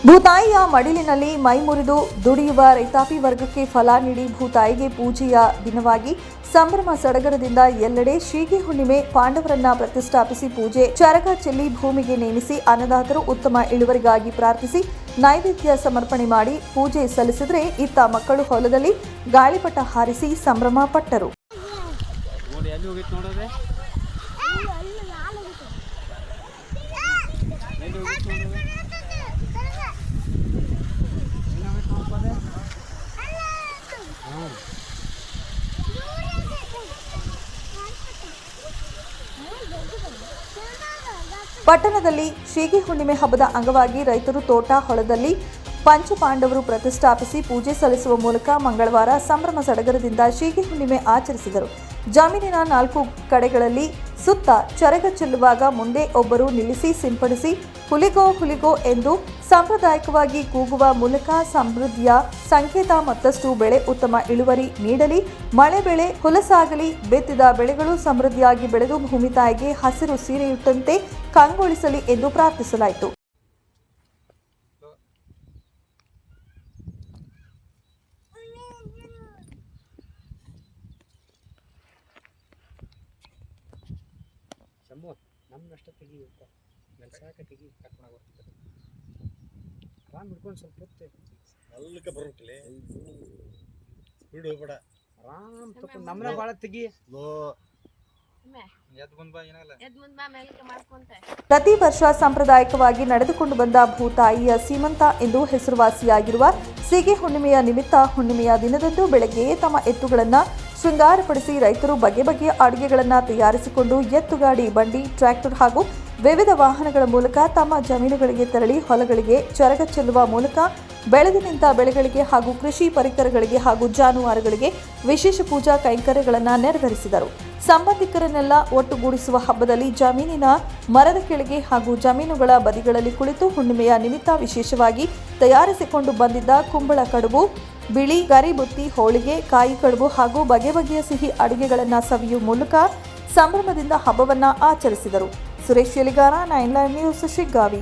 ಭೂತಾಯಿಯ ಮಡಿಲಿನಲ್ಲಿ ಮೈ ಮುರಿದು ದುಡಿಯುವ ರೈತಾಪಿ ವರ್ಗಕ್ಕೆ ಫಲ ನೀಡಿ ಭೂತಾಯಿಗೆ ಪೂಜೆಯ ದಿನವಾಗಿ ಸಂಭ್ರಮ ಸಡಗರದಿಂದ ಎಲ್ಲೆಡೆ ಶ್ರೀಗೆ ಹುಣ್ಣಿಮೆ ಪಾಂಡವರನ್ನ ಪ್ರತಿಷ್ಠಾಪಿಸಿ ಪೂಜೆ ಚರಗ ಚೆಲ್ಲಿ ಭೂಮಿಗೆ ನೇಮಿಸಿ ಅನ್ನದಾತರು ಉತ್ತಮ ಇಳುವರಿಗಾಗಿ ಪ್ರಾರ್ಥಿಸಿ ನೈವೇದ್ಯ ಸಮರ್ಪಣೆ ಮಾಡಿ ಪೂಜೆ ಸಲ್ಲಿಸಿದರೆ ಇತ್ತ ಮಕ್ಕಳು ಹೊಲದಲ್ಲಿ ಗಾಳಿಪಟ ಹಾರಿಸಿ ಸಂಭ್ರಮ ಪಟ್ಟರು. ಪಟ್ಟಣದಲ್ಲಿ ಶ್ರೀಗೆ ಹುಣ್ಣಿಮೆ ಹಬ್ಬದ ಅಂಗವಾಗಿ ರೈತರು ತೋಟ ಹೊಲದಲ್ಲಿ ಪಂಚಪಾಂಡವರು ಪ್ರತಿಷ್ಠಾಪಿಸಿ ಪೂಜೆ ಸಲ್ಲಿಸುವ ಮೂಲಕ ಮಂಗಳವಾರ ಸಂಭ್ರಮ ಸಡಗರದಿಂದ ಶ್ರೀಗೆ ಹುಣ್ಣಿಮೆ ಆಚರಿಸಿದರು. ಜಮೀನಿನ 4 ಕಡೆಗಳಲ್ಲಿ ಸುತ್ತ ಚರಗ ಚೆಲ್ಲುವಾಗ ಮುಂದೆ ಒಬ್ಬರು ನಿಲ್ಲಿಸಿ ಸಿಂಪಡಿಸಿ ಹುಲಿಗೋ ಹುಲಿಗೋ ಎಂದು ಸಾಂಪ್ರದಾಯಿಕವಾಗಿ ಕೂಗುವ ಮೂಲಕ ಸಮೃದ್ಧಿಯ ಸಂಕೇತ. ಮತ್ತಷ್ಟು ಬೆಳೆ ಉತ್ತಮ ಇಳುವರಿ ನೀಡಲಿ, ಮಳೆ ಬೆಳೆ ಹುಲಸಾಗಲಿ, ಬಿತ್ತಿದ ಬೆಳೆಗಳು ಸಮೃದ್ಧಿಯಾಗಿ ಬೆಳೆದು ಭೂಮಿ ತಾಯಿಗೆ ಹಸಿರು ಸೀರೆಯುಟ್ಟಂತೆ ಕಂಗೊಳಿಸಲಿ ಎಂದು ಪ್ರಾರ್ಥಿಸಲಾಯಿತು. ನಮ್ಮಷ್ಟ ತೆಗಿಯಪ್ಪ ಮೆಲ್ಸಾಕ ತೆಗಿ ಕರ್ಕೊಂಡು ಬರ್ತಿದ್ದೆ ಆರಾಮ್ ಹಿಡ್ಕೊಂಡು ಸ್ವಲ್ಪ ಹೊತ್ತೆ ಅಲ್ಲಕ್ಕೆ ಬರೋಕ್ಲೆ ಬಿಡು ಬೇಡ ಆರಾಮ್ ತಕೊಂಡು ನಮ್ಮನ್ನ ಭಾಳ ತೆಗಿ ಪ್ರತಿ ವರ್ಷ ಸಾಂಪ್ರದಾಯಿಕವಾಗಿ ನಡೆದುಕೊಂಡು ಬಂದ ಭೂತಾಯಿಯ ಸೀಮಂತ ಎಂದು ಹೆಸರುವಾಸಿಯಾಗಿರುವ ಸೀಗೆ ಹುಣ್ಣಿಮೆಯ ನಿಮಿತ್ತ ಹುಣ್ಣಿಮೆಯ ದಿನದಂದು ಬೆಳಗ್ಗೆಯೇ ತಮ್ಮ ಎತ್ತುಗಳನ್ನು ಶೃಂಗಾರಪಡಿಸಿ ರೈತರು ಬಗೆ ಬಗೆಯ ಅಡುಗೆಗಳನ್ನು ತಯಾರಿಸಿಕೊಂಡು ಎತ್ತುಗಾಡಿ, ಬಂಡಿ, ಟ್ರ್ಯಾಕ್ಟರ್ ಹಾಗೂ ವಿವಿಧ ವಾಹನಗಳ ಮೂಲಕ ತಮ್ಮ ಜಮೀನುಗಳಿಗೆ ತೆರಳಿ ಹೊಲಗಳಿಗೆ ಚರಗ ಚೆಲ್ಲುವ ಮೂಲಕ ಬೆಳೆದು ನಿಂತ ಬೆಳೆಗಳಿಗೆ ಹಾಗೂ ಕೃಷಿ ಪರಿಕರಗಳಿಗೆ ಹಾಗೂ ಜಾನುವಾರುಗಳಿಗೆ ವಿಶೇಷ ಪೂಜಾ ಕೈಂಕರ್ಯಗಳನ್ನು ನೆರವೇರಿಸಿದರು. ಸಂಬಂಧಿಕರನ್ನೆಲ್ಲ ಒಟ್ಟುಗೂಡಿಸುವ ಹಬ್ಬದಲ್ಲಿ ಜಮೀನಿನ ಮರದ ಕೆಳಗೆ ಹಾಗೂ ಜಮೀನುಗಳ ಬದಿಗಳಲ್ಲಿ ಕುಳಿತು ಹುಣ್ಣಿಮೆಯ ನಿಮಿತ್ತ ವಿಶೇಷವಾಗಿ ತಯಾರಿಸಿಕೊಂಡು ಬಂದಿದ್ದ ಕುಂಬಳ ಕಡುಬು, ಬಿಳಿ ಗರಿಬುತ್ತಿ, ಹೋಳಿಗೆ, ಕಾಯಿ ಕಡುಬು ಹಾಗೂ ಬಗೆ ಬಗೆಯ ಸಿಹಿ ಅಡುಗೆಗಳನ್ನು ಸವಿಯುವ ಮೂಲಕ ಸಂಭ್ರಮದಿಂದ ಹಬ್ಬವನ್ನು ಆಚರಿಸಿದರು. Suresh Yaligara, 9 live news, Shiggavi.